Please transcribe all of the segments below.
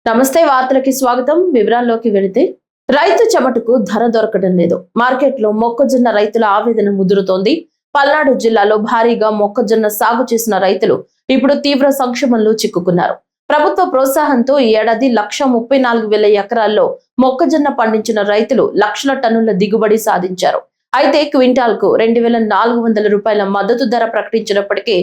నమస్తే, వార్తలకి స్వాగతం. వివరాల్లోకి వెళితే రైతు చెమటకు ధర దొరకడం లేదు. మార్కెట్లో మొక్కజొన్న రైతుల ఆవేదన ముదురుతోంది. పల్నాడు జిల్లాలో భారీగా మొక్కజొన్న సాగు చేసిన రైతులు ఇప్పుడు తీవ్ర సంక్షోభంలో చిక్కుకున్నారు. ప్రభుత్వ ప్రోత్సాహంతో ఈ ఏడాది 1,34,000 ఎకరాల్లో మొక్కజొన్న పండించిన రైతులు లక్షల టన్నుల దిగుబడి సాధించారు. అయితే క్వింటాల్ కు 2,400 రూపాయల మద్దతు ధర ప్రకటించినప్పటికీ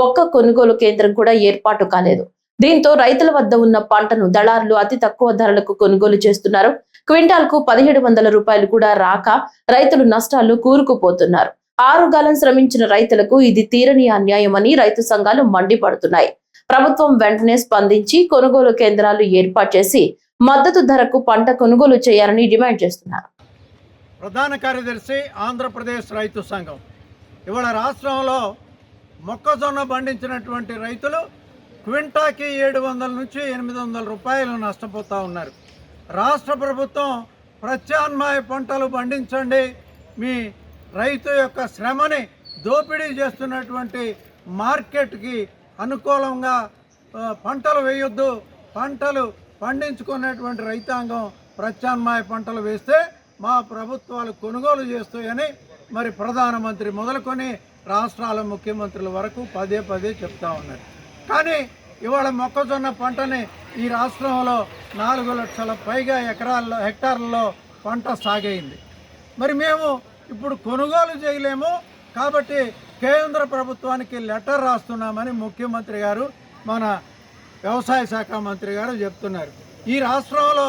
ఒక్క కొనుగోలు కేంద్రం కూడా ఏర్పాటు కాలేదు. దీంతో రైతుల వద్ద ఉన్న పంటను దళారులు అతి తక్కువ ధరలకు కొనుగోలు చేస్తున్నారు. క్వింటాల్ కు 1,700 రూపాయలు కూడా రాక రైతులు నష్టాల్లో కూరుకుపోతున్నారు. 6 గాలం శ్రమించిన రైతులకు ఇది తీరని అన్యాయమని రైతు సంఘాలు మండిపడుతున్నాయి. ప్రభుత్వం వెంటనే స్పందించి కొనుగోలు కేంద్రాలు ఏర్పాటు చేసి మద్దతు ధరకు పంట కొనుగోలు చేయాలని డిమాండ్ చేస్తున్నారు. ప్రధాన కార్యదర్శి ఆంధ్రప్రదేశ్ రైతు సంఘం. ఇవాళ రాష్ట్రంలో మొక్కజొన్న పండించినటువంటి రైతులు క్వింటాకి 700 నుంచి 800 రూపాయలు నష్టపోతూ ఉన్నారు. రాష్ట్ర ప్రభుత్వం ప్రత్యామ్నాయ పంటలు పండించండి, మీ రైతు యొక్క శ్రమని దోపిడీ చేస్తున్నటువంటి మార్కెట్కి అనుకూలంగా పంటలు వేయొద్దు, పంటలు పండించుకునేటువంటి రైతాంగం ప్రత్యామ్నాయ పంటలు వేస్తే మా ప్రభుత్వాలు కొనుగోలు చేస్తాయని మరి ప్రధానమంత్రి మొదలుకొని రాష్ట్రాల ముఖ్యమంత్రుల వరకు పదే పదే చెప్తా ఉన్నారు. కానీ ఇవాళ మొక్కజొన్న పంటని ఈ రాష్ట్రంలో 4 లక్షల పైగా హెక్టార్లలో పంట సాగైంది. మరి మేము ఇప్పుడు కొనుగోలు చేయలేము కాబట్టి కేంద్ర ప్రభుత్వానికి లెటర్ రాస్తున్నామని ముఖ్యమంత్రి గారు, మన వ్యవసాయ శాఖ మంత్రి గారు చెప్తున్నారు. ఈ రాష్ట్రంలో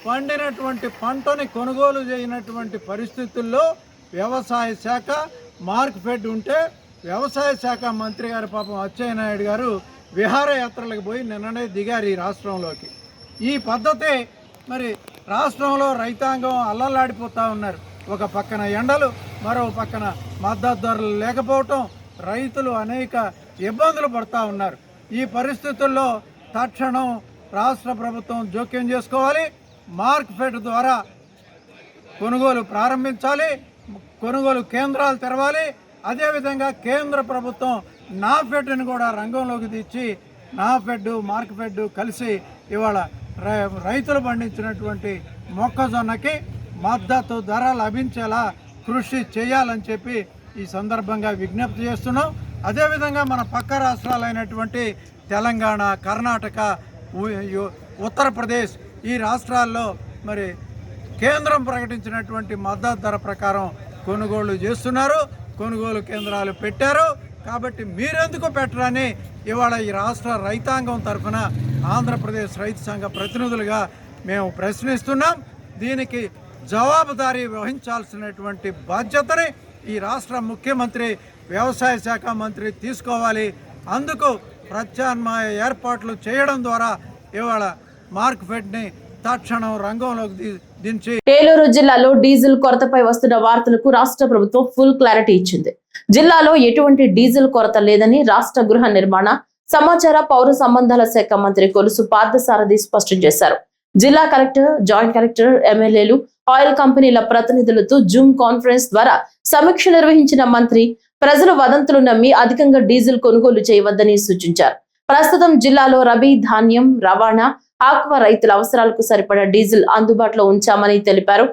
పండినటువంటి పంటని కొనుగోలు చేయనటువంటి పరిస్థితుల్లో వ్యవసాయ శాఖ మార్కెట్ ఉంటే వ్యవసాయ శాఖ మంత్రి గారు పాపం అచ్చెన్నాయుడు గారు విహారయాత్రలకు పోయి నిన్ననే దిగారు ఈ రాష్ట్రంలోకి. ఈ పద్ధతి మరి రాష్ట్రంలో రైతాంగం అల్లలాడిపోతూ ఉన్నారు. ఒక పక్కన ఎండలు, మరో పక్కన మద్దతు ధరలు లేకపోవటం, రైతులు అనేక ఇబ్బందులు పడుతూ ఉన్నారు. ఈ పరిస్థితుల్లో తక్షణం రాష్ట్ర ప్రభుత్వం జోక్యం చేసుకోవాలి. మార్కెట్ ద్వారా కొనుగోలు ప్రారంభించాలి, కొనుగోలు కేంద్రాలు తెరవాలి. అదేవిధంగా కేంద్ర ప్రభుత్వం నాఫెడ్ని కూడా రంగంలోకి తెచ్చి నాఫెడ్, మార్కెట్ కలిసి ఇవాళ రైతులు పండించినటువంటి మొక్కజొన్నకి మద్దతు ధర లభించేలా కృషి చేయాలని చెప్పి ఈ సందర్భంగా విజ్ఞప్తి చేస్తున్నాం. అదేవిధంగా మన పక్క రాష్ట్రాలైనటువంటి తెలంగాణ, కర్ణాటక, ఉత్తరప్రదేశ్ ఈ రాష్ట్రాల్లో మరి కేంద్రం ప్రకటించినటువంటి మద్దతు ధర ప్రకారం కొనుగోళ్లు చేస్తున్నారు, కొనుగోలు కేంద్రాలు పెట్టారు. కాబట్టి మీరెందుకు పెట్టరని ఇవాళ ఈ రాష్ట్ర రైతాంగం తరఫున ఆంధ్రప్రదేశ్ రైతు సంఘ ప్రతినిధులుగా మేము ప్రశ్నిస్తున్నాం. దీనికి జవాబుదారీ వహించాల్సినటువంటి బాధ్యతని ఈ రాష్ట్ర ముఖ్యమంత్రి, వ్యవసాయ శాఖ మంత్రి తీసుకోవాలి. అందుకు ప్రత్యామ్నాయ ఏర్పాట్లు చేయడం ద్వారా ఇవాళ మార్కెట్ని తక్షణం రంగంలోకి దించి ఏలూరు జిల్లాలో డీజిల్ కొరతపై వస్తున్న వార్తలకు రాష్ట్ర ప్రభుత్వం ఫుల్ క్లారిటీ ఇచ్చింది. జిల్లాలో ఎటువంటి డీజిల్ కొరత లేదని రాష్ట్ర గృహ నిర్మాణ, సమాచార, పౌర సంబంధాల శాఖ మంత్రి కొలుసు పార్థసారథి స్పష్టం చేశారు. జిల్లా కలెక్టర్, జాయింట్ కలెక్టర్, ఎమ్మెల్యేలు, ఆయిల్ కంపెనీల ప్రతినిధులతో జూమ్ కాన్ఫరెన్స్ ద్వారా సమీక్ష నిర్వహించిన మంత్రి ప్రజలు వదంతులు నమ్మి అధికంగా డీజిల్ కొనుగోలు చేయవద్దని సూచించారు. ప్రస్తుతం జిల్లాలో రబీ ధాన్యం రవాణా, ఆక్వా రైతుల అవసరాలకు సరిపడా డీజిల్ అందుబాటులో ఉంచామని తెలిపారు.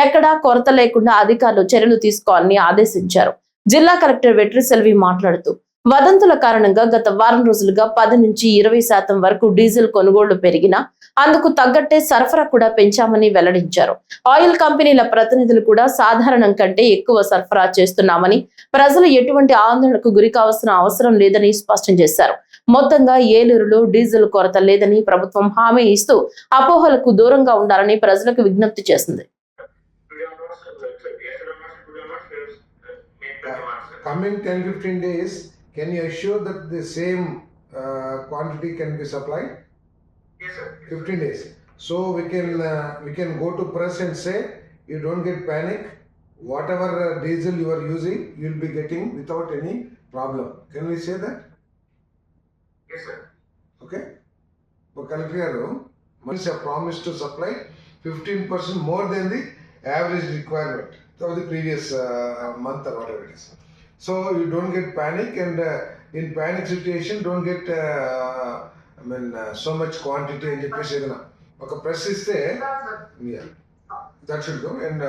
ఎక్కడా కొరత లేకుండా అధికారులు చర్యలు తీసుకోవాలని ఆదేశించారు. జిల్లా కలెక్టర్ వెట్రిసెల్వి మాట్లాడుతూ వదంతుల కారణంగా గత వారం రోజులుగా 10 నుంచి 20% వరకు డీజిల్ కొనుగోళ్లు పెరిగినా అందుకు తగ్గట్టే సరఫరా కూడా పెంచామని వెల్లడించారు. ఆయిల్ కంపెనీల ప్రతినిధులు కూడా సాధారణం కంటే ఎక్కువ సరఫరా చేస్తున్నామని, ప్రజలు ఎటువంటి ఆందోళనకు గురి కావాల్సిన అవసరం లేదని స్పష్టం చేశారు. మొత్తంగా ఏలూరులో డీజిల్ కొరత లేదని ప్రభుత్వం హామీ ఇస్తూ అపోహలకు దూరంగా ఉండాలని ప్రజలకు విజ్ఞప్తి చేసింది. Coming 10-15 days, can you assure that the same quantity can be supplied? Yes, sir. 15 days. So we can go to press and say, you don't get panic. Whatever diesel you are using, you will be getting without any problem. Can we say that? Yes, sir. Okay. But Collector garu, once have promised to supply 15% more than the average requirement of the previous month or whatever it is. So you don't get panic, and in panic situation don't get so much quantity అని చెప్పేసి ఏదైనా ఒక press ఇస్తే yeah, that should go and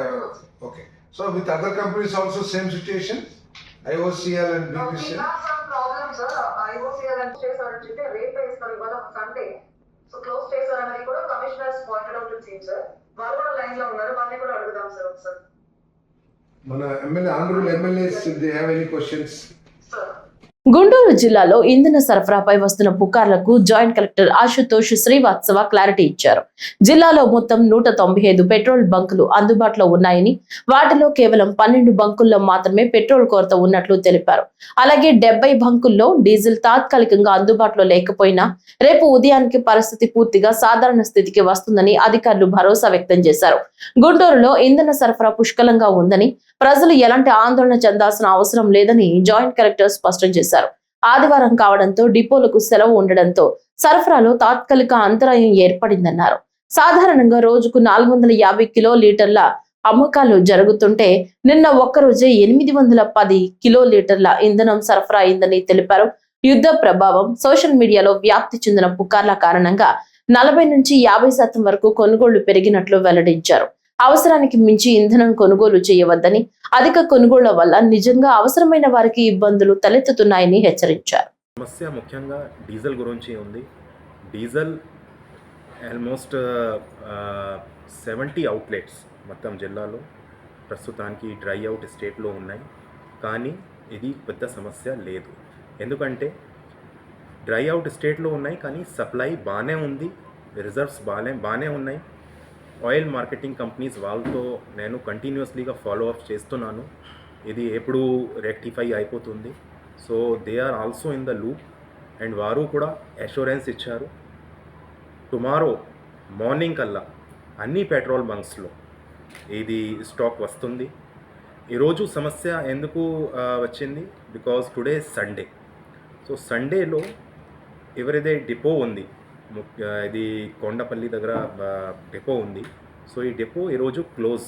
okay. So with other companies also same situation, IOCL and No, we BPCL. have some problems, sir. IOCL and చేశారని చెప్పి rate వేస్తారు ఇవాళ Sunday. So close చేశారని కూడా commissioners pointed out to seem sir. వాళ్ళు కూడా line లో ఉన్నారు. వాళ్ళని కూడా అడుగుదాం సార్ ఒకసారి. మన MLA honorable MLAs, if they have any questions. Sir Guntur జిల్లాలో ఇంధన సరఫరాపై వస్తున్న పుకార్లకు joint collector Ashutosh Srivastava clarity ఇచ్చారు. జిల్లాలో మొత్తం 195 పెట్రోల్ బంకులు అందుబాటులో ఉన్నాయని, వాటిలో కేవలం 12 బంకుల్లో మాత్రమే పెట్రోల్ కొరత ఉన్నట్లు తెలిపారు. అలాగే 70 బంకుల్లో డీజిల్ తాత్కాలికంగా అందుబాటులో లేకపోయినా రేపు ఉదయానికి పరిస్థితి పూర్తిగా సాధారణ స్థితికి వస్తుందని అధికారులు భరోసా వ్యక్తం చేశారు. గుంటూరులో ఇంధన సరఫరా పుష్కలంగా ఉందని, ప్రజలు ఎలాంటి ఆందోళన చెందాల్సిన అవసరం లేదని జాయింట్ కలెక్టర్ స్పష్టం చేశారు. ఆదివారం కావడంతో డిపోలకు సెలవు ఉండడంతో సరఫరాలో తాత్కాలిక అంతరాయం ఏర్పడిందన్నారు. సాధారణంగా రోజుకు 450 కిలోలీటర్ల అమ్మకాలు జరుగుతుంటే నిన్న ఒక్కరోజే 810 కిలోలీటర్ల ఇంధనం సరఫరా అయిందని తెలిపారు. యుద్ధ ప్రభావం, సోషల్ మీడియాలో వ్యాప్తి చెందిన పుకార్ల కారణంగా 40 నుంచి 50% వరకు కొనుగోళ్లు పెరిగినట్లు వెల్లడించారు. అవసరానికి మించి ఇంధనం కొనుగోలు చేయవద్దని, అధిక కొనుగోళ్ల వల్ల నిజంగా అవసరమైన వారికి ఇబ్బందులు తలెత్తుతున్నాయని హెచ్చరించారు. సమస్య ముఖ్యంగా డీజిల్ గురించి ఉంది. డీజిల్ ఆల్మోస్ట్ 70 అవుట్లెట్స్ మొత్తం జిల్లాలో ప్రస్తుతానికి డ్రై అవుట్ స్టేట్లో ఉన్నాయి. కానీ ఇది పెద్ద సమస్య లేదు. ఎందుకంటే డ్రై అవుట్ స్టేట్లో ఉన్నాయి కానీ సప్లై బాగానే ఉంది, రిజర్వ్స్ బాగానే ఉన్నాయి. ఆయిల్ మార్కెటింగ్ కంపెనీస్ వాళ్ళతో నేను కంటిన్యూస్లీగా ఫాలో అప్ చేస్తున్నాను. ఇది ఎప్పుడు రెక్టిఫై అయిపోతుంది. So they are also in the loop and వారు కూడా అష్యూరెన్స్ ఇచ్చారు. టుమారో మార్నింగ్ కల్లా అన్ని పెట్రోల్ బంక్స్లో ఇది స్టాక్ వస్తుంది. ఈరోజు సమస్య ఎందుకు వచ్చింది? Because today Sunday. సో సండేలో ఎవరైతే డిపో ఉంది, ఇది కొండపల్లి దగ్గర డిపో ఉంది. సో ఈ డిపో ఈరోజు close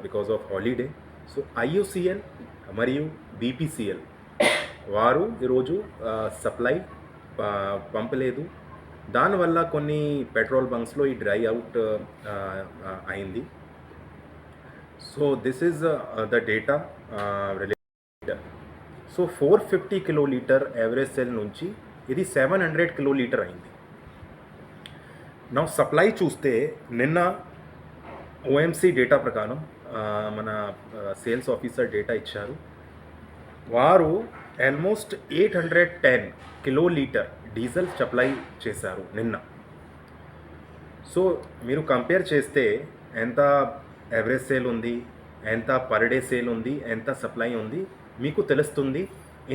because of holiday. So IOCL మరియు BPCL వారు ఈరోజు సప్లై పంపలేదు. దానివల్ల కొన్ని పెట్రోల్ బంక్స్లో ఈ డ్రై అవుట్ అయింది. So this is the data related. So 450 kilolitre average sale నుంచి ఇది 700 కిలోలీటర్ అయింది. నా సప్లై చూస్తే నిన్న OMC డేటా ప్రకారం మన సేల్స్ ఆఫీసర్ డేటా ఇచ్చారు. వారు ఆల్మోస్ట్ 810 కిలోలీటర్ డీజిల్ సప్లై చేశారు నిన్న. సో మీరు కంపేర్ చేస్తే ఎంత యావరేజ్ సేల్ ఉంది, ఎంత పర్ డే సేల్ ఉంది, ఎంత సప్లై ఉంది, మీకు తెలుస్తుంది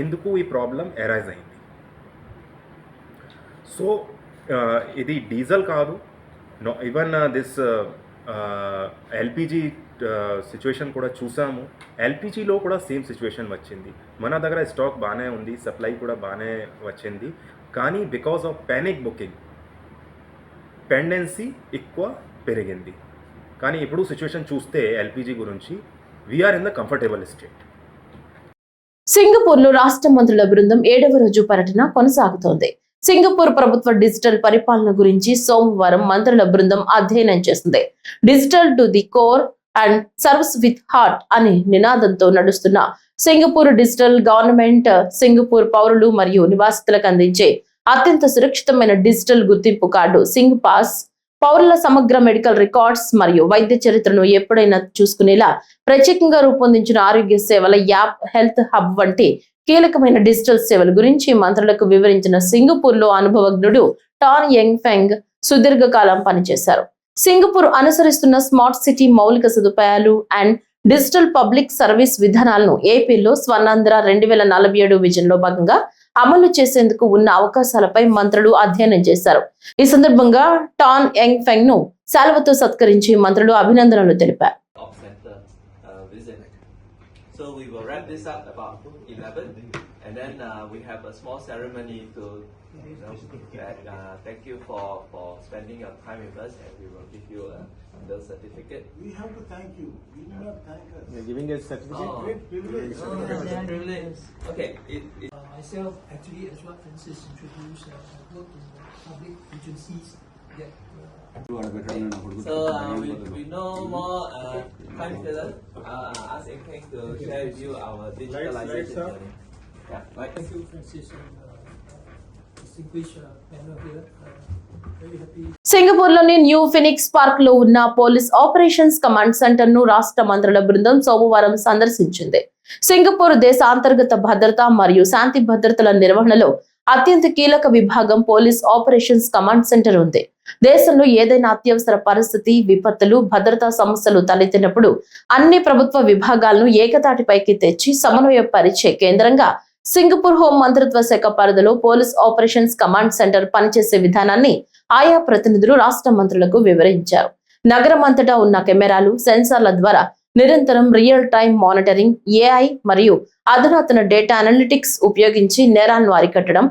ఎందుకు ఈ ప్రాబ్లం అరైజ్ అయింది. సో ఇది డీజిల్ కాదు, no even this LPG situation కూడా చూసాము. LPGలో కూడా సేమ్ సిచ్యువేషన్ వచ్చింది. మన దగ్గర స్టాక్ బాగానే ఉంది, సప్లై కూడా బాగానే వచ్చింది. కానీ because of panic booking pendency ఎక్కువ పెరిగింది. కానీ ఇప్పుడు సిచ్యువేషన్ చూస్తే LPG గురించి we are in the comfortable state. సింగపూర్లో రాష్ట్ర మంత్రుల బృందం 7వ రోజు పర్యటన కొనసాగుతోంది. సింగపూర్ ప్రభుత్వ డిజిటల్ పరిపాలన గురించి సోమవారం మంత్రుల బృందం అధ్యయనం చేసింది. Digital to the core and serves with heart అనే నినాదంతో నడుస్తున్న సింగపూర్ డిజిటల్ గవర్నమెంట్ సింగపూర్ పౌరులు మరియు నివాసితులకు అందించే అత్యంత సురక్షితమైన డిజిటల్ గుర్తింపు కార్డు సింగ్ పాస్, పౌరుల సమగ్ర మెడికల్ రికార్డ్స్ మరియు వైద్య చరిత్రను ఎప్పుడైనా చూసుకునేలా ప్రత్యేకంగా రూపొందించిన ఆరోగ్య సేవల యాప్, హెల్త్ హబ్ వంటి కీలకమైన డిజిటల్ సేవల గురించి మంత్రులకు వివరించిన సింగపూర్ లో అనుభవజ్ఞుడు టాన్ యంగ్ ఫెంగ్ సుదీర్ఘకాలం పనిచేశారు. సింగపూర్ అనుసరిస్తున్న స్మార్ట్ సిటీ మౌలిక సదుపాయాలు అండ్ డిజిటల్ పబ్లిక్ సర్వీస్ విధానాలను ఏపీలో స్వర్ణాంధ్ర 2047 విజన్ లో భాగంగా అమలు చేసేందుకు ఉన్న అవకాశాలపై మంత్రులు అధ్యయనం చేశారు. ఈ సందర్భంగా టాన్ యంగ్ ఫెంగ్ ను శాలువతో సత్కరించి మంత్రులు అభినందనలు తెలిపారు. So we will wrap this up about 11, and then we have a small ceremony to thank you for spending your time with us, and we will give you the certificate. We have to thank you. You do not thank us. You're giving a certificate? Great privilege. Privilege. Okay. Myself, actually, as what Francis introduced, I worked in public agencies that So we know more time together. Ask Eng to share with you our digitalization journey. Yeah, right. Thank you, Francis, and distinguished panel here. Very happy. సింగపూర్లోని new Phoenix park లో ఉన్న police operations command centre ను రాష్ట్ర మంత్రుల బృందం సోమవారం సందర్శించింది. Singapore దేశ అంతర్గత భద్రత మరియు శాంతి భద్రతల నిర్వహణలో అత్యంత కీలక విభాగం పోలీస్ ఆపరేషన్స్ కమాండ్ సెంటర్ ఉంది. దేశంలో ఏదైనా అత్యవసర పరిస్థితి, విపత్తులు, భద్రతా సమస్యలు తలెత్తినప్పుడు అన్ని ప్రభుత్వ విభాగాలను ఏకతాటిపైకి తెచ్చి సమన్వయపరిచే కేంద్రంగా సింగపూర్ హోం మంత్రిత్వ శాఖ పరిధిలో పోలీస్ ఆపరేషన్స్ కమాండ్ సెంటర్ పనిచేసే విధానాన్ని ఆయా ప్రతినిధులు రాష్ట్ర మంత్రులకు వివరించారు. నగరం అంతటా ఉన్న కెమెరాలు, సెన్సార్ల ద్వారా నిరంతరం రియల్ టైం మానిటరింగ్, ఏఐ మరియు అధునాతన డేటా అనలిటిక్స్ ఉపయోగించి నేరాలను అరికట్టడం,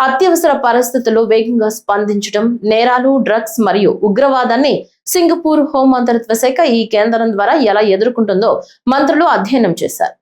అత్యవసర పరిస్థితుల్లో వేగంగా స్పందించడం, నేరాలు, డ్రగ్స్ మరియు ఉగ్రవాదాన్ని సింగపూర్ హోం మంత్రిత్వ శాఖ ఈ కేంద్రం ద్వారా ఎలా ఎదుర్కొంటుందో మంత్రులు అధ్యయనం చేశారు.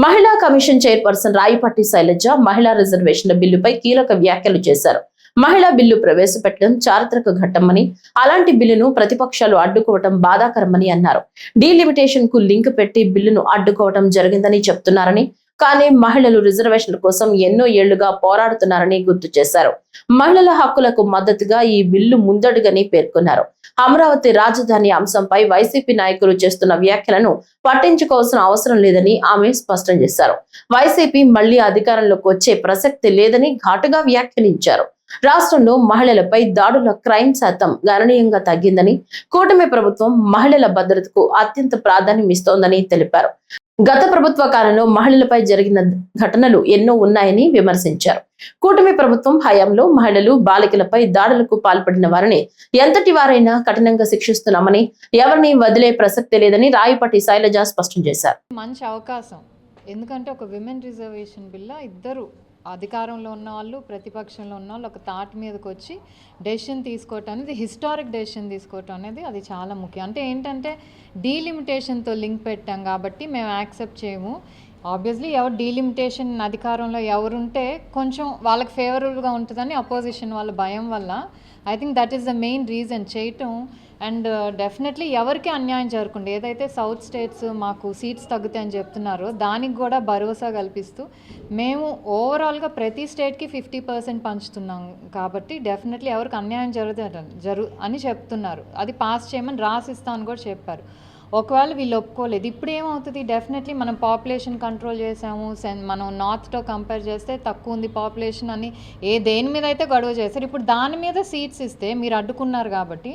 మహిళా కమిషన్ చైర్పర్సన్ రాయపాటి శైలజ మహిళా రిజర్వేషన్ల బిల్లుపై కీలక వ్యాఖ్యలు చేశారు. మహిళా బిల్లు ప్రవేశపెట్టడం చారిత్రక ఘట్టమని, అలాంటి బిల్లును ప్రతిపక్షాలు అడ్డుకోవటం బాధాకరమని అన్నారు. డీలిమిటేషన్ కు లింక్ పెట్టి బిల్లును అడ్డుకోవటం జరిగిందని చెప్తున్నారని, కానీ మహిళలు రిజర్వేషన్ల కోసం ఎన్నో ఏళ్లుగా పోరాడుతున్నారని గుర్తు చేశారు. మహిళల హక్కులకు మద్దతుగా ఈ బిల్లు ముందడుగని పేర్కొన్నారు. అమరావతి రాజధాని అంశంపై వైసీపీ నాయకులు చేస్తున్న వ్యాఖ్యలను పట్టించుకోవాల్సిన అవసరం లేదని ఆమె స్పష్టం చేశారు. వైసీపీ మళ్లీ అధికారంలోకి వచ్చే ప్రసక్తి లేదని ఘాటుగా వ్యాఖ్యానించారు. రాష్ట్రంలో మహిళలపై దాడుల క్రైమ్ శాతం గణనీయంగా తగ్గిందని, కూటమి ప్రభుత్వం మహిళల భద్రతకు అత్యంత ప్రాధాన్యం ఇస్తోందని తెలిపారు. గత ప్రభుత్వ కాలంలో మహిళలపై జరిగిన ఘటనలు ఎన్నో ఉన్నాయని విమర్శించారు. కూటమి ప్రభుత్వం హయాంలో మహిళలు, బాలికలపై దాడులకు పాల్పడిన వారిని ఎంతటి వారైనా కఠినంగా శిక్షిస్తున్నామని, ఎవరిని వదిలే ప్రసక్తి లేదని రాయపాటి శైలజ స్పష్టం చేశారు. మంచి అవకాశం, ఎందుకంటే ఒక విమెన్ రిజర్వేషన్ బిల్ల ఇద్దరు అధికారంలో ఉన్న వాళ్ళు, ప్రతిపక్షంలో ఉన్న వాళ్ళు ఒక తాటి మీదకి వచ్చి డెసిషన్ తీసుకోవటం అనేది, హిస్టారిక్ డెసిషన్ తీసుకోవటం అనేది అది చాలా ముఖ్యం. అంటే ఏంటంటే డీలిమిటేషన్తో లింక్ పెట్టాం కాబట్టి మేము యాక్సెప్ట్ చేయము. ఆబ్వియస్లీ ఎవరు డీలిమిటేషన్ అధికారంలో ఎవరుంటే కొంచెం వాళ్ళకి ఫేవరబుల్గా ఉంటుందని అపోజిషన్ వాళ్ళ భయం వల్ల I think that is the main reason చేయటం. అండ్ డెఫినెట్లీ ఎవరికి అన్యాయం జరగకుండా, ఏదైతే సౌత్ స్టేట్స్ మాకు సీట్స్ తగ్గుతాయని చెప్తున్నారో దానికి కూడా భరోసా కల్పిస్తూ మేము ఓవరాల్గా ప్రతి స్టేట్కి 50% పంచుతున్నాం కాబట్టి డెఫినెట్లీ ఎవరికి అన్యాయం అని చెప్తున్నారు. అది పాస్ చేయమని రాసిస్తామని కూడా చెప్పారు. ఒకవేళ వీళ్ళు ఒప్పుకోలేదు, ఇప్పుడు ఏమవుతుంది, డెఫినెట్లీ మనం పాపులేషన్ కంట్రోల్ చేసాము, మనం నార్త్తో కంపేర్ చేస్తే తక్కువ ఉంది పాపులేషన్ అని దేని మీద అయితే గొడవ చేశారు, ఇప్పుడు దాని మీద సీట్స్ ఇస్తే మీరు అడ్డుకున్నారు కాబట్టి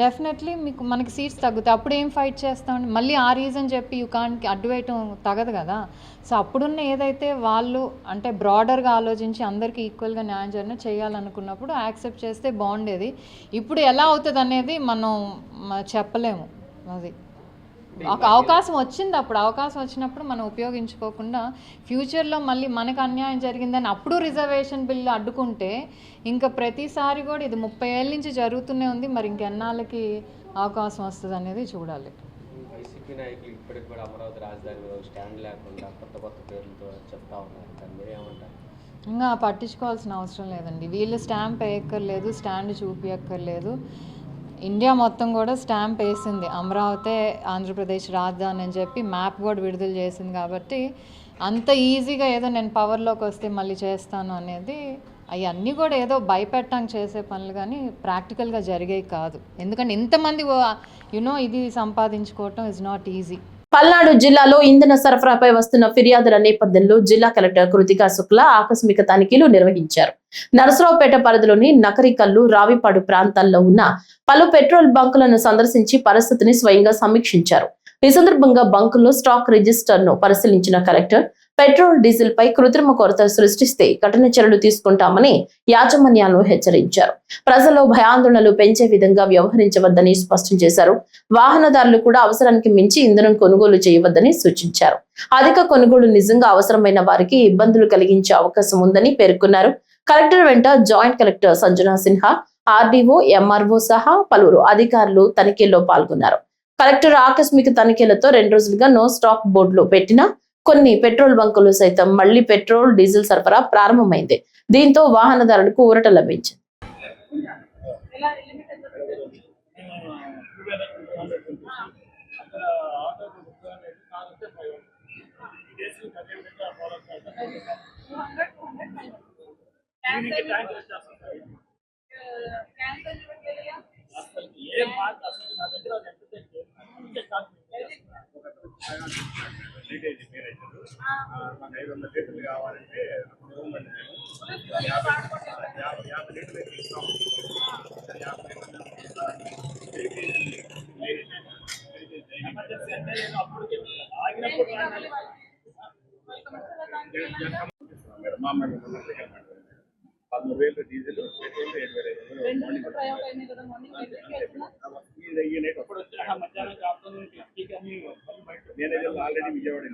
డెఫినెట్లీ మనకి సీట్స్ తగ్గుతాయి. అప్పుడు ఏం ఫైట్ చేస్తామండి, మళ్ళీ ఆ రీజన్ చెప్పి యుకానికి అడ్డు వేయటం తగదు కదా. సో అప్పుడున్న ఏదైతే వాళ్ళు అంటే బ్రాడర్గా ఆలోచించి అందరికీ ఈక్వల్గా న్యాయం జరిగిన చేయాలనుకున్నప్పుడు యాక్సెప్ట్ చేస్తే బాగుండేది. ఇప్పుడు ఎలా అవుతుంది అనేది మనం చెప్పలేము. అది ఒక అవకాశం వచ్చింది, అప్పుడు అవకాశం వచ్చినప్పుడు మనం ఉపయోగించుకోకుండా ఫ్యూచర్లో మళ్ళీ మనకు అన్యాయం జరిగిందని అప్పుడు రిజర్వేషన్ బిల్లు అడ్డుకుంటే ఇంకా ప్రతిసారి కూడా ఇది 30 ఏళ్ళ నుంచి జరుగుతూనే ఉంది. మరి ఇంకెన్నాళ్ళకి అవకాశం వస్తుంది అనేది చూడాలి. వైసీపీ నాయకులు ఇప్పటికి కూడా అమరావతి రాజధాని స్టాండ్ లేకుండా కొత్త కొత్త పేర్లతో చెప్తా ఉన్నారు, మీరు ఏమంటారు? ఇంకా పట్టించుకోవాల్సిన అవసరం లేదండి. వీళ్ళు స్టాంప్ వేయక్కర్లేదు, స్టాండ్ చూపించక్కర్లేదు. ఇండియా మొత్తం కూడా స్టాంప్ వేసింది, అమరావతి ఆంధ్రప్రదేశ్ రాజధాని అని చెప్పి మ్యాప్ కూడా విడుదల చేసింది. కాబట్టి అంత ఈజీగా ఏదో నేను పవర్లోకి వస్తే మళ్ళీ చేస్తాను అనేది అవన్నీ కూడా ఏదో భయపెట్టడానికి చేసే పనులు కానీ ప్రాక్టికల్గా జరిగేవి కాదు. ఎందుకంటే ఇంతమంది ఇది సంపాదించుకోవటం ఇస్ నాట్ ఈజీ. పల్నాడు జిల్లాలో ఇంధన సరఫరాపై వస్తున్న ఫిర్యాదుల నేపథ్యంలో జిల్లా కలెక్టర్ కృతికా శుక్లా ఆకస్మిక తనిఖీలు నిర్వహించారు. నరసరావుపేట పరిధిలోని నకరికల్లు, రావిపాడు ప్రాంతాల్లో ఉన్న పలు పెట్రోల్ బంకులను సందర్శించి పరిస్థితిని స్వయంగా సమీక్షించారు. ఈ సందర్భంగా బంకుల్లో స్టాక్ రిజిస్టర్ ను పరిశీలించిన కలెక్టర్ పెట్రోల్, డీజిల్ పై కృత్రిమ కొరత సృష్టిస్తే కఠిన చర్యలు తీసుకుంటామని యాజమాన్యాలను హెచ్చరించారు. ప్రజల్లో భయాందోళనలు పెంచే విధంగా వ్యవహరించవద్దని స్పష్టం చేశారు. వాహనదారులు కూడా అవసరానికి మించి ఇంధనం కొనుగోలు చేయవద్దని సూచించారు. అధిక కొనుగోలు నిజంగా అవసరమైన వారికి ఇబ్బందులు కలిగించే అవకాశం ఉందని పేర్కొన్నారు. కలెక్టర్ వెంట joint collector Sanjana Sinha, RDO, MRO సహా పలువురు అధికారులు తనిఖీల్లో పాల్గొన్నారు. కలెక్టర్ ఆకస్మిక తనిఖీలతో 2 రోజులుగా నో స్టాక్ బోర్డులో పెట్టిన కొన్ని పెట్రోల్ బంకులు సైతం మళ్లీ పెట్రోల్ డీజిల్ సరఫరా ప్రారంభమైంది. దీంతో వాహనదారులకు ఊరట లభించింది. డీజిల్ ఆల్రెడీ విజయవాడ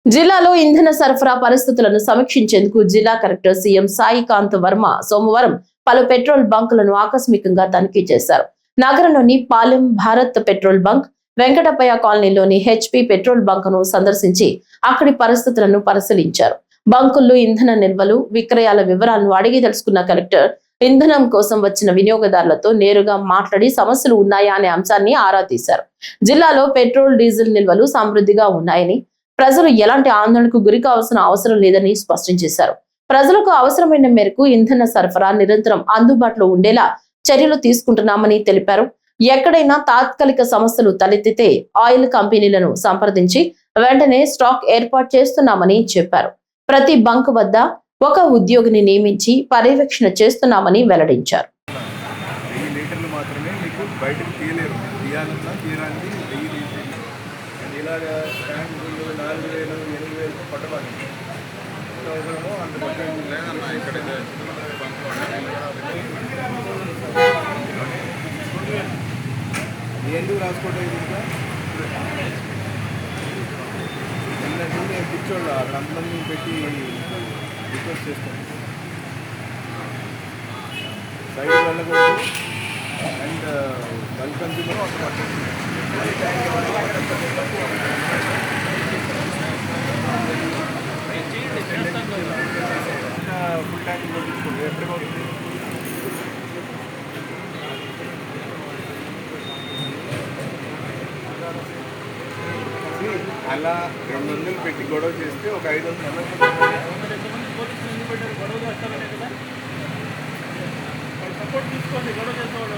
జిల్లాలో ఇంధన సరఫరా పరిస్థితులను సమీక్షించేందుకు జిల్లా కలెక్టర్ సీఎం సాయికాంత్ వర్మ సోమవారం పలు పెట్రోల్ బంకులను ఆకస్మికంగా తనిఖీ చేశారు. నగరంలోని పాలెం భారత్ పెట్రోల్ బంక్, వెంకటపయ్య కాలనీలోని హెచ్పి పెట్రోల్ బంక్ ను సందర్శించి అక్కడి పరిస్థితులను పరిశీలించారు. బంకుల్లో ఇంధన నిల్వలు, విక్రయాల వివరాలను అడిగి తెలుసుకున్న కలెక్టర్ ఇంధనం కోసం వచ్చిన వినియోగదారులతో నేరుగా మాట్లాడి సమస్యలు ఉన్నాయా అనే అంశాన్ని ఆరా తీశారు. జిల్లాలో పెట్రోల్, డీజిల్ నిల్వలు సమృద్ధిగా ఉన్నాయని, ప్రజలు ఎలాంటి ఆందోళనకు గురి కావాల్సిన అవసరం లేదని స్పష్టం చేశారు. ప్రజలకు అవసరమైన మేరకు ఇంధన సరఫరా నిరంతరం అందుబాటులో ఉండేలా చర్యలు తీసుకుంటున్నామని తెలిపారు. ఎక్కడైనా తాత్కాలిక సమస్యలు తలెత్తితే ఆయిల్ కంపెనీలను సంప్రదించి వెంటనే స్టాక్ ఏర్పాటు చేస్తున్నామని చెప్పారు. ప్రతి బంక్ వద్ద ఒక ఉద్యోగిని నియమించి పర్యవేక్షణ చేస్తున్నామని వెల్లడించారు. ఎందుకు రాసుకోవడం కూర్చోండి, అక్కడ అందరినీ పెట్టి రిక్వెస్ట్ చేస్తాను. సైడ్ వెళ్ళకూడదు అండ్ బల్క్ కన్స్యూమర్ ఒక ఫుల్ ట్యాంక్ కొట్టించుకోండి. ఎప్పటికీ అలా 200 పెట్టి గొడవ చేస్తే ఒక 500 సపోర్ట్ తీసుకోండి. గొడవ చేసేవాళ్ళు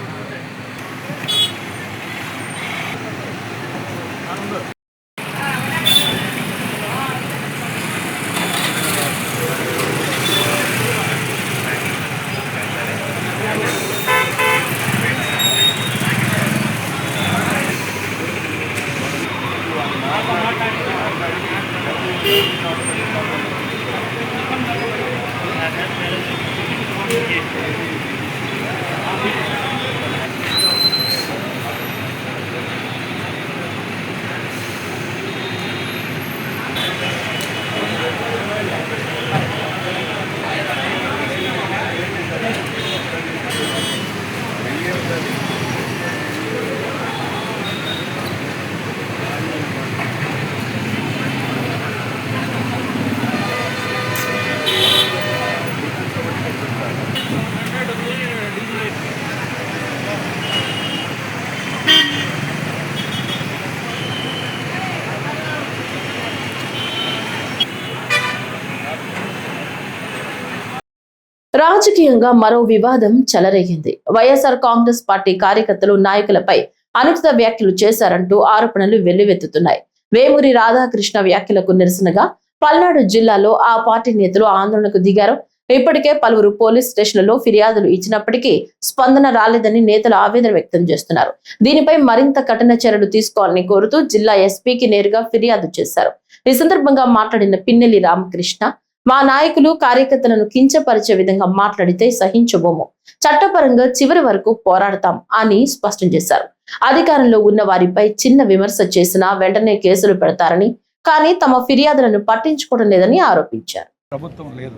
రాజకీయంగా మరో వివాదం చెలరేగింది. వైఎస్ఆర్ కాంగ్రెస్ పార్టీ కార్యకర్తలు నాయకులపై అనుచిత వ్యాఖ్యలు చేశారంటూ ఆరోపణలు వెల్లువెత్తుతున్నాయి. వేమూరి రాధాకృష్ణ వ్యాఖ్యలకు నిరసనగా పల్నాడు జిల్లాలో ఆ పార్టీ నేతలు ఆందోళనకు దిగారు. ఇప్పటికే పలువురు పోలీస్ స్టేషన్లలో ఫిర్యాదులు ఇచ్చినప్పటికీ స్పందన రాలేదని నేతలు ఆవేదన వ్యక్తం చేస్తున్నారు. దీనిపై మరింత కఠిన చర్యలు తీసుకోవాలని కోరుతూ జిల్లా ఎస్పీకి నేరుగా ఫిర్యాదు చేశారు. ఈ సందర్భంగా మాట్లాడిన పిన్నెల్లి రామకృష్ణ, మా నాయకులు కార్యకర్తలను కించపరిచే విధంగా మాట్లాడితే సహించబోము, చట్టపరంగా చివరి వరకు పోరాడతాం అని స్పష్టం చేశారు. అధికారంలో ఉన్న వారిపై చిన్న విమర్శ చేసినా వెంటనే కేసులు పెడతారని, కానీ తమ ఫిర్యాదులను పట్టించుకోవడం లేదని ఆరోపించారు. ప్రభుత్వం లేదు,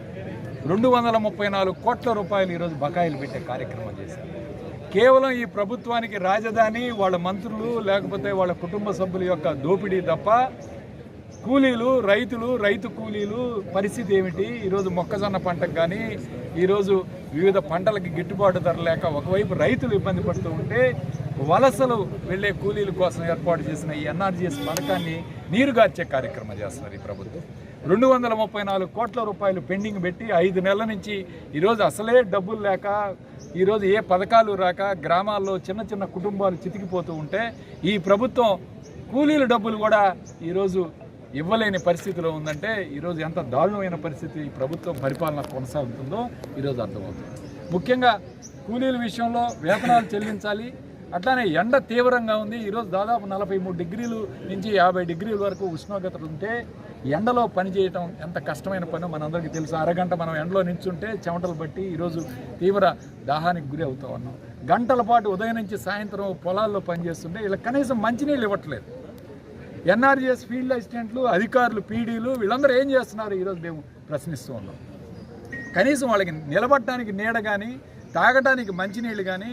234 కోట్ల రూపాయలు ఈరోజు బకాయిలు పెట్టే కార్యక్రమం చేశారు. కేవలం ఈ ప్రభుత్వానికి రాజధాని, వాళ్ళ మంత్రులు లేకపోతే వాళ్ళ కుటుంబ సభ్యుల యొక్క దోపిడీ తప్ప కూలీలు, రైతు కూలీలు పరిస్థితి ఏమిటి? ఈరోజు మొక్కజొన్న పంటకు కానీ ఈరోజు వివిధ పంటలకి గిట్టుబాటు ధర లేక ఒకవైపు రైతులు ఇబ్బంది పడుతూ ఉంటే వలసలు వెళ్లే కూలీల కోసం ఏర్పాటు చేసిన ఈ ఎన్ఆర్జీఎస్ పథకాన్ని నీరుగార్చే కార్యక్రమం చేస్తున్నారు ఈ ప్రభుత్వం. 234 కోట్ల రూపాయలు పెండింగ్ పెట్టి 5 నెలల నుంచి ఈరోజు అసలే డబ్బులు లేక ఈరోజు ఏ పథకాలు రాక గ్రామాల్లో చిన్న కుటుంబాలు చితికిపోతూ ఉంటే ఈ ప్రభుత్వం కూలీల డబ్బులు కూడా ఈరోజు ఇవ్వలేని పరిస్థితిలో ఉందంటే ఈరోజు ఎంత దారుణమైన పరిస్థితి ఈ ప్రభుత్వం పరిపాలన కొనసాగుతుందో ఈరోజు అర్థమవుతుంది. ముఖ్యంగా కూలీల విషయంలో వేతనాలు చెల్లించాలి. అట్లానే ఎండ తీవ్రంగా ఉంది. ఈరోజు దాదాపు 43 డిగ్రీలు నుంచి 50 డిగ్రీల వరకు ఉష్ణోగ్రతలు ఉంటే ఎండలో పనిచేయటం ఎంత కష్టమైన పనో మనందరికీ తెలుసు. అరగంట మనం ఎండలో నిల్చుంటే చెమటలు బట్టి ఈరోజు తీవ్ర దాహానికి గురి అవుతూ ఉన్నాం. గంటల పాటు ఉదయం నుంచి సాయంత్రం పొలాల్లో పనిచేస్తుంటే ఇలా కనీసం మంచినీళ్ళు ఇవ్వట్లేదు. ఎన్ఆర్జీఎస్ ఫీల్డ్ అసిస్టెంట్లు, అధికారులు, పీడీలు వీళ్ళందరూ ఏం చేస్తున్నారు ఈరోజు మేము ప్రశ్నిస్తూ ఉన్నాం. కనీసం వాళ్ళకి నిలబడటానికి నీడ కానీ తాగటానికి మంచినీళ్ళు కానీ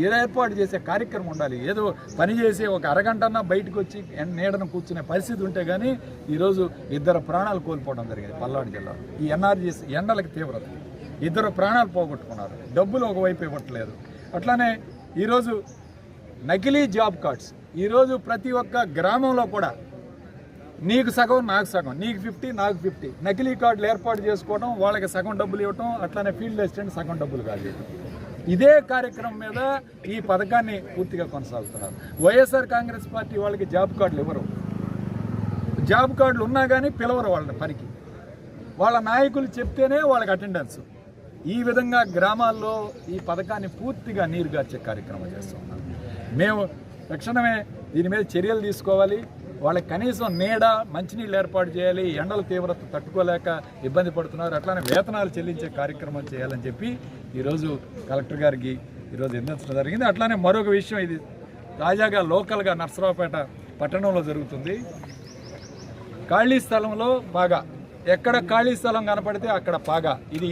ఏర్పాటు చేసే కార్యక్రమం ఉండాలి. ఏదో పని చేసి ఒక అరగంటన్నా బయటకు వచ్చి నీడను కూర్చునే పరిస్థితి ఉంటే కానీ ఈరోజు 2 ప్రాణాలు కోల్పోవడం జరిగింది పల్నాడు జిల్లాలో. ఈ ఎన్ఆర్జీఎస్ ఎండలకు తీవ్రత 2 ప్రాణాలు పోగొట్టుకున్నారు. డబ్బులు ఒకవైపు ఇవ్వట్లేదు. అట్లానే ఈరోజు నకిలీ జాబ్ కార్డ్స్ ఈరోజు ప్రతి ఒక్క గ్రామంలో కూడా నీకు సగం నాకు సగం, నీకు 50 నాకు 50 నకిలీ కార్డులు ఏర్పాటు చేసుకోవడం, వాళ్ళకి సగం డబ్బులు ఇవ్వటం, అట్లానే ఫీల్డ్ అసిస్టెంట్ సగం డబ్బులు కాదు. ఇదే కార్యక్రమం మీద ఈ పథకాన్ని పూర్తిగా కొనసాగుతున్నారు. వైఎస్ఆర్ కాంగ్రెస్ పార్టీ వాళ్ళకి జాబ్ కార్డులు ఇవ్వరు. జాబ్ కార్డులు ఉన్నా కానీ పిలవరు వాళ్ళని పనికి. వాళ్ళ నాయకులు చెప్తేనే వాళ్ళకి అటెండెన్స్. ఈ విధంగా గ్రామాల్లో ఈ పథకాన్ని పూర్తిగా నీరుగార్చే కార్యక్రమం చేస్తున్నాం. మేము తక్షణమే దీని మీద చర్యలు తీసుకోవాలి. వాళ్ళకి కనీసం నీడ, మంచినీళ్ళు ఏర్పాటు చేయాలి. ఎండల తీవ్రత తట్టుకోలేక ఇబ్బంది పడుతున్నారు. అట్లానే వేతనాలు చెల్లించే కార్యక్రమం చేయాలని చెప్పి ఈరోజు కలెక్టర్ గారికి ఈరోజు అందించడం జరిగింది. అట్లానే మరొక విషయం, ఇది తాజాగా లోకల్గా నర్సరావుపేట పట్టణంలో జరుగుతుంది. ఖాళీ స్థలంలో పాగా, ఎక్కడ ఖాళీ స్థలం కనపడితే అక్కడ పాగా. ఇది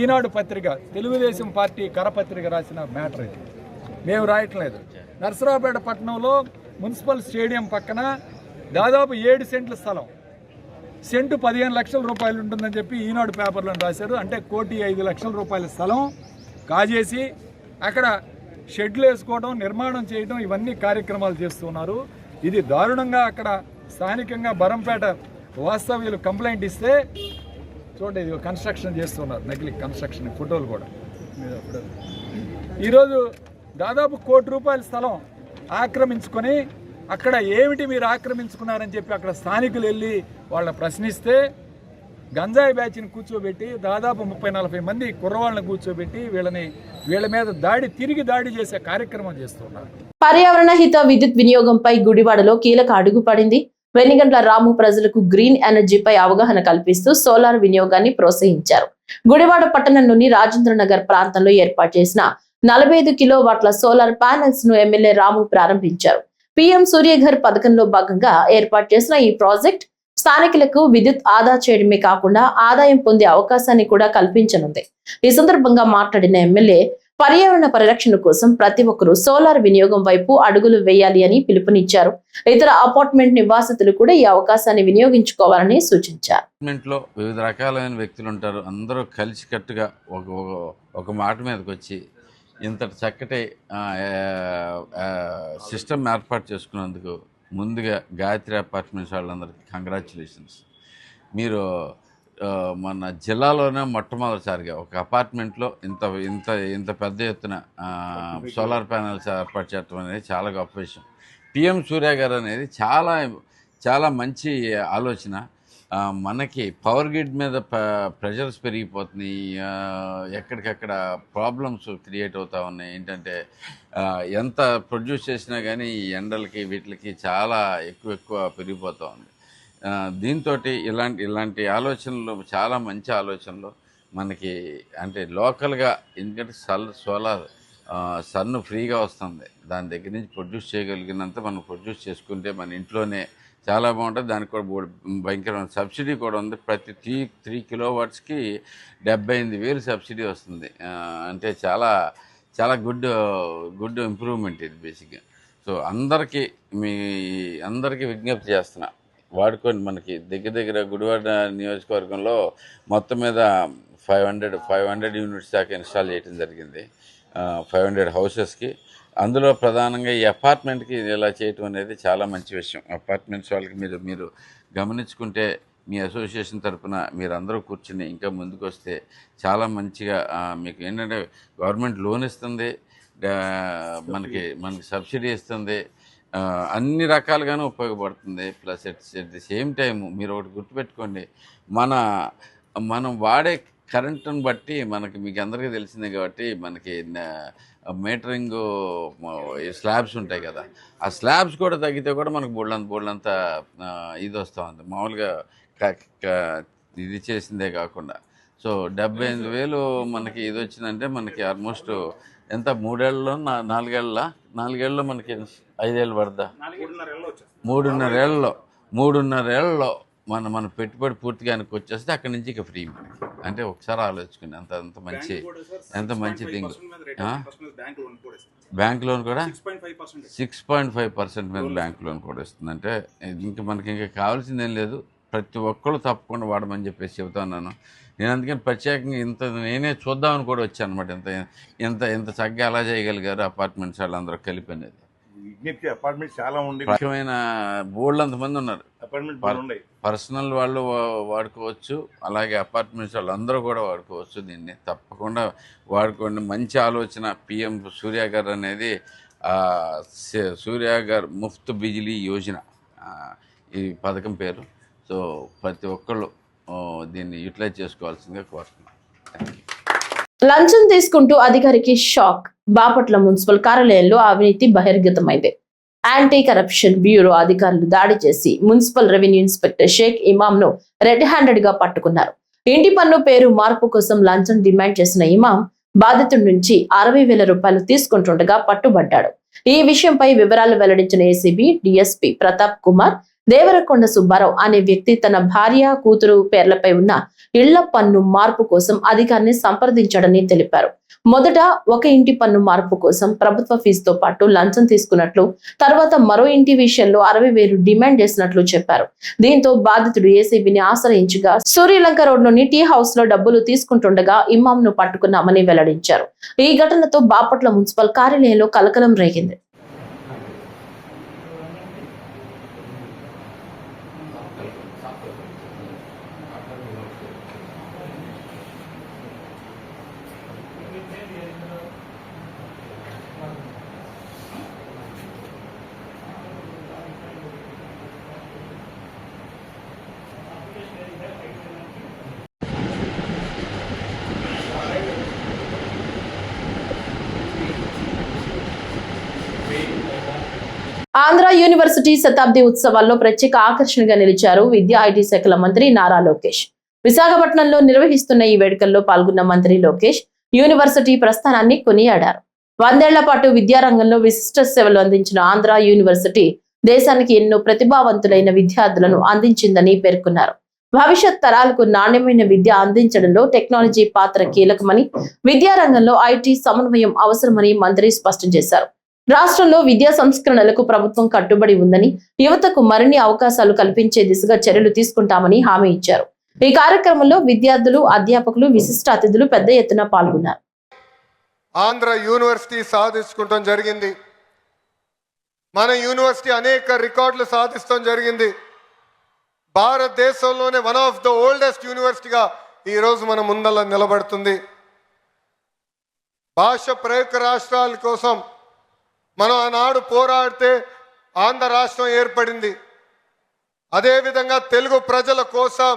ఈనాడు పత్రిక తెలుగుదేశం పార్టీ కరపత్రిక రాసిన మ్యాటర్. ఇది మేము రాయట్లేదు. నర్సరావుపేట పట్టణంలో మున్సిపల్ స్టేడియం పక్కన దాదాపు 7 సెంట్ల స్థలం, సెంటు 15 లక్షల రూపాయలు ఉంటుందని చెప్పి ఈనాడు పేపర్లో రాశారు. అంటే 1,05,00,000 రూపాయల స్థలం కాజేసి అక్కడ షెడ్లు వేసుకోవడం, నిర్మాణం చేయడం, ఇవన్నీ కార్యక్రమాలు చేస్తున్నారు. ఇది దారుణంగా అక్కడ స్థానికంగా బరంపేట వాస్తవ్యులు కంప్లైంట్ ఇస్తే చూడండి, ఇది కన్స్ట్రక్షన్ చేస్తున్నారు, నకిలీ కన్స్ట్రక్షన్ ఫోటోలు కూడా. ఈరోజు దాదాపు 1 కోటి రూపాయల స్థలం ఆక్రమించుకొని అక్కడ ఏమిటి మీరు ఆక్రమించుకున్నారని చెప్పి అక్కడ స్థానికులు వెళ్ళి వాళ్ళ ప్రశ్నిస్తే గంజాయి బ్యాచ్ని కూర్చోబెట్టి దాదాపు 30-40 మంది కుర్రవాళ్ళని కూర్చోబెట్టి వీళ్ళ మీద తిరిగి దాడి చేసే కార్యక్రమం చేస్తున్నారు. పర్యావరణ హిత విద్యుత్ వినియోగంపై గుడివాడలో కీలక అడుగు పడింది. వెనిగండ్ల రాము ప్రజలకు గ్రీన్ ఎనర్జీపై అవగాహన కల్పిస్తూ సోలార్ వినియోగాన్ని ప్రోత్సహించారు. గుడివాడ పట్టణంలోని రాజేంద్ర నగర్ ప్రాంతంలో ఏర్పాటు చేసిన 45 కిలోవాట్ల సోలార్ ప్యానెల్స్ ను ఎమ్మెల్యే రాము ప్రారంభించారు. పీఎం సూర్యఘర్ పథకంలో భాగంగా ఏర్పాటు చేసిన ఈ ప్రాజెక్ట్ స్థానికులకు విద్యుత్ ఆదా చేయడమే కాకుండా ఆదాయం పొందే అవకాశాన్ని కూడా కల్పించనుంది. ఈ సందర్భంగా మాట్లాడిన ఎమ్మెల్యే పర్యావరణ పరిరక్షణ కోసం ప్రతి ఒక్కరూ సోలార్ వినియోగం వైపు అడుగులు వేయాలి అని పిలుపునిచ్చారు. ఇతర అపార్ట్మెంట్ నివాసితులు కూడా ఈ అవకాశాన్ని వినియోగించుకోవాలని సూచించారు. అపార్ట్మెంట్లో వివిధ రకాలైన వ్యక్తులు ఉంటారు. అందరూ కలిసికట్టుగా ఒక మాట మీదకి వచ్చి ఇంతటి చక్కటి సిస్టమ్ ఏర్పాటు చేసుకున్నందుకు ముందుగా గాయత్రి అపార్ట్మెంట్స్ వాళ్ళందరికీ కంగ్రాచులేషన్స్. మీరు మన జిల్లాలోనే మొట్టమొదటిసారిగా ఒక అపార్ట్మెంట్లో ఇంత పెద్ద ఎత్తున సోలార్ ప్యానెల్స్ ఏర్పాటు చేయడం అనేది చాలా గొప్ప విషయం. పిఎం సూర్య గారు అనేది చాలా మంచి ఆలోచన. మనకి పవర్ గ్రిడ్ మీద ప్రెషర్స్ పెరిగిపోతున్నాయి, ఎక్కడికక్కడ ప్రాబ్లమ్స్ క్రియేట్ అవుతూ ఉన్నాయి. ఏంటంటే ఎంత ప్రొడ్యూస్ చేసినా కానీ ఈ ఎండలకి వీటికి చాలా ఎక్కువ పెరిగిపోతూ ఉంది. దీంతో ఇలాంటి ఆలోచనలు చాలా మంచి ఆలోచనలు మనకి. అంటే లోకల్గా ఎందుకంటే సోలార్ సన్ను ఫ్రీగా వస్తుంది, దాని దగ్గర నుంచి ప్రొడ్యూస్ చేయగలిగినంత మనం ప్రొడ్యూస్ చేసుకుంటే మన ఇంట్లోనే చాలా బాగుంటుంది. దానికి కూడా భయంకరమైన సబ్సిడీ కూడా ఉంది. ప్రతి 3 కిలోవాట్స్కి 78,000 సబ్సిడీ వస్తుంది. అంటే చాలా చాలా గుడ్ ఇంప్రూవ్మెంట్ ఇది బేసిక్గా. సో అందరికీ విజ్ఞప్తి చేస్తున్నా, వాడుకొని. మనకి దగ్గర గుడివాడ నియోజకవర్గంలో మొత్తం మీద 500 యూనిట్స్ దాకా ఇన్స్టాల్ చేయడం జరిగింది, 500 హౌసెస్కి. అందులో ప్రధానంగా ఈ అపార్ట్మెంట్కి ఇలా చేయటం అనేది చాలా మంచి విషయం. అపార్ట్మెంట్స్ వాళ్ళకి మీరు గమనించుకుంటే మీ అసోసియేషన్ తరఫున మీరు అందరూ కూర్చుని ఇంకా ముందుకు వస్తే చాలా మంచిగా మీకు ఏంటంటే గవర్నమెంట్ లోన్ ఇస్తుంది, మనకి సబ్సిడీ ఇస్తుంది, అన్ని రకాలుగానే ఉపయోగపడుతుంది. Plus at the same time మీరు ఒకటి గుర్తుపెట్టుకోండి, మనం వాడే కరెంటుని బట్టి మీకు అందరికీ తెలిసిందే కాబట్టి మనకి మీటరింగ్ స్లాబ్స్ ఉంటాయి కదా, ఆ స్లాబ్స్ కూడా తగ్గితే కూడా మనకు బోళ్ళంత ఇది వస్తూ ఉంది. మామూలుగా ఇది చేసిందే కాకుండా. సో 78,000 మనకి ఇది వచ్చిందంటే మనకి ఆల్మోస్ట్ ఎంత 3 ఏళ్ళలో 4 ఏళ్ళలో మనకి 5 ఏళ్ళు పడదా, 3.5 ఏళ్ళలో మన పెట్టుబడి పూర్తిగా వచ్చేస్తే అక్కడి నుంచి ఇక ఫ్రీ. అంటే ఒకసారి ఆలోచించుకుని ఎంత మంచి థింగ్. బ్యాంక్ లోన్ కూడా 6.5% మీద బ్యాంక్ లోన్ కూడా ఇస్తుంది. అంటే మనకి ఇంకా కావాల్సింది ఏం లేదు, ప్రతి ఒక్కళ్ళు తప్పకుండా వాడమని చెప్పేసి చెబుతున్నాను నేను. అందుకని ప్రత్యేకంగా నేనే చూద్దామని కూడా వచ్చాను అనమాట. ఇంత చక్కగా ఎలా చేయగలిగారు అపార్ట్మెంట్స్ వాళ్ళందరూ కలిపి అనేది. చాలా ముఖ్యమైన బోర్డులు అంతమంది ఉన్నారు. పర్సనల్ వాళ్ళు వాడుకోవచ్చు, అలాగే అపార్ట్మెంట్స్ వాళ్ళు అందరూ కూడా వాడుకోవచ్చు. దీన్ని తప్పకుండా వాడుకోండి. మంచి ఆలోచన. PM సూర్య గారు అనేది సూర్య గారు ముఫ్త్ బిజిలీ యోజన ఈ పథకం పేరు. సో ప్రతి ఒక్కళ్ళు దీన్ని యూటిలైజ్ చేసుకోవాల్సిందిగా కోరుతున్నాను. లంచం తీసుకుంటూ అధికారికి షాక్. బాపట్ల మున్సిపల్ కార్యాలయంలో అవినీతి బహిర్గతమైంది. యాంటీ కరప్షన్ బ్యూరో అధికారులు దాడి చేసి మున్సిపల్ రెవెన్యూ ఇన్స్పెక్టర్ షేక్ ఇమాంను రెడ్ హ్యాండెడ్ గా పట్టుకున్నారు. ఇంటి పన్ను పేరు మార్పు కోసం లంచం డిమాండ్ చేసిన ఇమాం బాధితుడి నుంచి 60,000 రూపాయలు తీసుకుంటుండగా పట్టుబడ్డాడు. ఈ విషయంపై వివరాలు వెల్లడించిన ఏసీబీ డీఎస్పీ ప్రతాప్ కుమార్, దేవరకొండ సుబ్బారావు అనే వ్యక్తి తన భార్య, కూతురు పేర్లపై ఉన్న ఇళ్ల పన్ను మార్పు కోసం అధికారిని సంప్రదించాడని తెలిపారు. మొదట ఒక ఇంటి పన్ను మార్పు కోసం ప్రభుత్వ ఫీజుతో పాటు లంచం తీసుకున్నట్లు, తర్వాత మరో ఇంటి విషయంలో 60,000 డిమాండ్ చేసినట్లు చెప్పారు. దీంతో బాధితుడు ఏసీబీని ఆశ్రయించగా సూర్యలంక రోడ్లోని టీ హౌస్ లో డబ్బులు తీసుకుంటుండగా ఇమాంను పట్టుకున్నామని వెల్లడించారు. ఈ ఘటనతో బాపట్ల మున్సిపల్ కార్యాలయంలో కలకలం రేగింది. ఆంధ్ర యూనివర్సిటీ శతాబ్ది ఉత్సవాల్లో ప్రత్యేక ఆకర్షణగా నిలిచారు విద్యా ఐటీ శాఖల మంత్రి నారా లోకేష్. విశాఖపట్నంలో నిర్వహిస్తున్న ఈ వేడుకల్లో పాల్గొన్న మంత్రి లోకేష్ యూనివర్సిటీ ప్రస్థానాన్ని కొనియాడారు. 100 ఏళ్ల పాటు విద్యారంగంలో విశిష్ట సేవలు అందించిన ఆంధ్ర యూనివర్సిటీ దేశానికి ఎన్నో ప్రతిభావంతులైన విద్యార్థులను అందించిందని పేర్కొన్నారు. భవిష్యత్ తరాలకు నాణ్యమైన విద్య అందించడంలో టెక్నాలజీ పాత్ర కీలకమని, విద్యారంగంలో ఐటీ సమన్వయం అవసరమని మంత్రి స్పష్టం చేశారు. రాష్ట్రంలో విద్యా సంస్కరణలకు ప్రభుత్వం కట్టుబడి ఉందని, యువతకు మరిన్ని అవకాశాలు కల్పించే దిశగా చర్యలు తీసుకుంటామని హామీ ఇచ్చారు. ఈ కార్యక్రమంలో విద్యార్థులు, అధ్యాపకులు, విశిష్ట అతిథులు పెద్ద ఎత్తున పాల్గొన్నారు. ఆంధ్ర యూనివర్సిటీ సాధించుకుంటాం జరిగింది. మన యూనివర్సిటీ అనేక రికార్డులు సాధిస్తాం జరిగింది. భారతదేశంలోనే వన్ ఆఫ్ ద ఓల్డెస్ట్ యూనివర్సిటీగా ఈరోజు మన ముందల నిలబడుతుంది. భాష ప్రయుక్త రాష్ట్రాల కోసం మనం ఆనాడు పోరాడితే ఆంధ్ర రాష్ట్రం ఏర్పడింది. అదేవిధంగా తెలుగు ప్రజల కోసం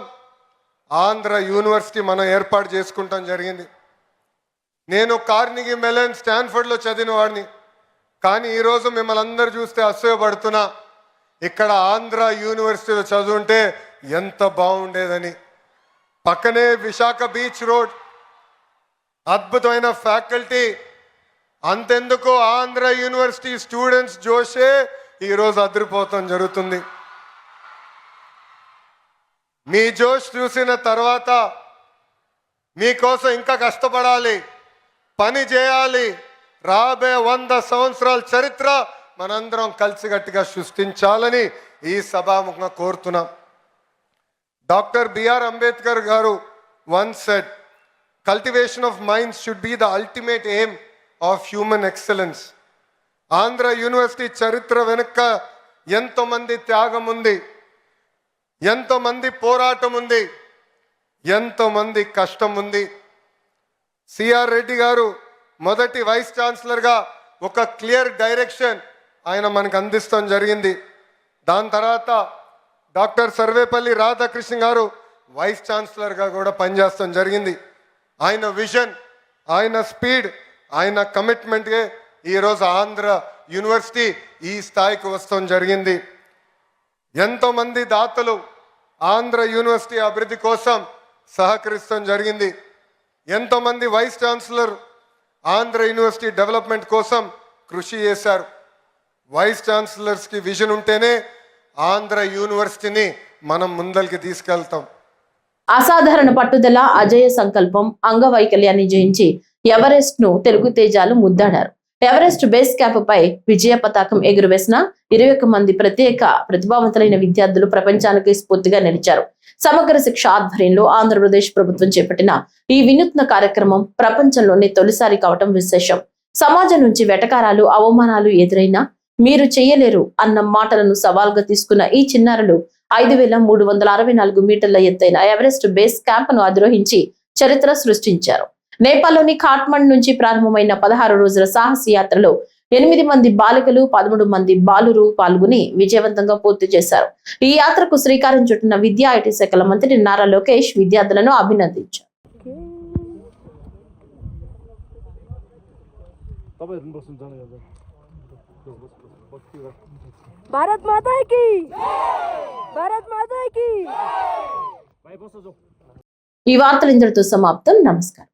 ఆంధ్ర యూనివర్సిటీ మనం ఏర్పాటు చేసుకుంటాం జరిగింది. నేను కార్నిగీ మెలన్ స్టాన్ఫర్డ్లో చదివిన వాడిని, కానీ ఈరోజు మిమ్మల్ని అందరూ చూస్తే అసూయపడుతున్నా. ఇక్కడ ఆంధ్ర యూనివర్సిటీలో చదువుంటే ఎంత బాగుండేదని. పక్కనే విశాఖ బీచ్ రోడ్, అద్భుతమైన ఫ్యాకల్టీ. అంతెందుకు ఆంధ్ర యూనివర్సిటీ స్టూడెంట్స్ జోషే ఈరోజు అదిరిపోతాం జరుగుతుంది. మీ జోష్ చూసిన తర్వాత మీకోసం ఇంకా కష్టపడాలి, పని చేయాలి. రాబోయే 100 సంవత్సరాల చరిత్ర మనందరం కలిసికట్టుగా సృష్టించాలని ఈ సభాముఖంగా కోరుతున్నాం. డాక్టర్ బిఆర్ అంబేద్కర్ గారు once said, cultivation of minds should be the ultimate aim of human excellence. Andhra university చరిత్ర వెనుక ఎంతో మంది త్యాగం ఉంది, ఎంతో మంది పోరాటం ఉంది, ఎంతో మంది కష్టం ఉంది. సిఆర్ రెడ్డి గారు మొదటి వైస్ ఛాన్సలర్గా ఒక క్లియర్ డైరెక్షన్ ఆయన మనకు అందిస్తాం జరిగింది. దాని తర్వాత డాక్టర్ సర్వేపల్లి రాధాకృష్ణ గారు వైస్ ఛాన్సలర్గా కూడా పనిచేస్తాం జరిగింది. ఆయన విజన్, ఆయన స్పీడ్, ఆయన కమిట్మెంట్గా ఈరోజు ఆంధ్ర యూనివర్సిటీ ఈ స్థాయికి వస్తాం జరిగింది. ఎంతోమంది దాతలు ఆంధ్ర యూనివర్సిటీ అభివృద్ధి కోసం సహకరిస్తాం జరిగింది. ఎంతోమంది vice chancellor Andhra university development కోసం కృషి చేశారు. వైస్ ఛాన్సలర్స్కి విజన్ ఉంటేనే ఆంధ్ర యూనివర్సిటీని మనం ముందరికి తీసుకెళ్తాం. అసాధారణ పట్టుదల, అజేయ సంకల్పం, అంగవైకల్యాన్ని జయించి ఎవరెస్ట్ ను తెలుగు తేజాలు ముద్దాడారు. ఎవరెస్ట్ బేస్ క్యాంప్ పై విజయ పతాకం ఎగురవేసిన 21 మంది ప్రత్యేక ప్రతిభావంతులైన విద్యార్థులు ప్రపంచానికి స్ఫూర్తిగా నిలిచారు. సమగ్ర శిక్ష ఆధ్వర్యంలో ఆంధ్రప్రదేశ్ ప్రభుత్వం చేపట్టిన ఈ వినూత్న కార్యక్రమం ప్రపంచంలోనే తొలిసారి కావటం విశేషం. సమాజం నుంచి వెటకారాలు, అవమానాలు ఎదురైనా మీరు చేయలేరు అన్న మాటలను సవాల్గా తీసుకున్న ఈ చిన్నారులు 5364 మీటర్ల ఎత్తైన ఎవరెస్ట్ బేస్ క్యాంప్ ను అధిరోహించి చరిత్ర సృష్టించారు. నేపాల్లోని ఖాట్మండ్ నుంచి ప్రారంభమైన 16 రోజుల సాహస యాత్రలో 8 మంది బాలికలు, 13 మంది బాలురు పాల్గొని విజయవంతంగా పూర్తి చేశారు. ఈ యాత్రకు శ్రీకారం చుట్టిన విద్యా ఐటీ శాఖల మంత్రి నారా లోకేష్ విద్యార్థులను అభినందించారు. भारत माता की, भारत माता की. ఈ వార్తలు ఇంతటితో సమాప్తం. నమస్కారం.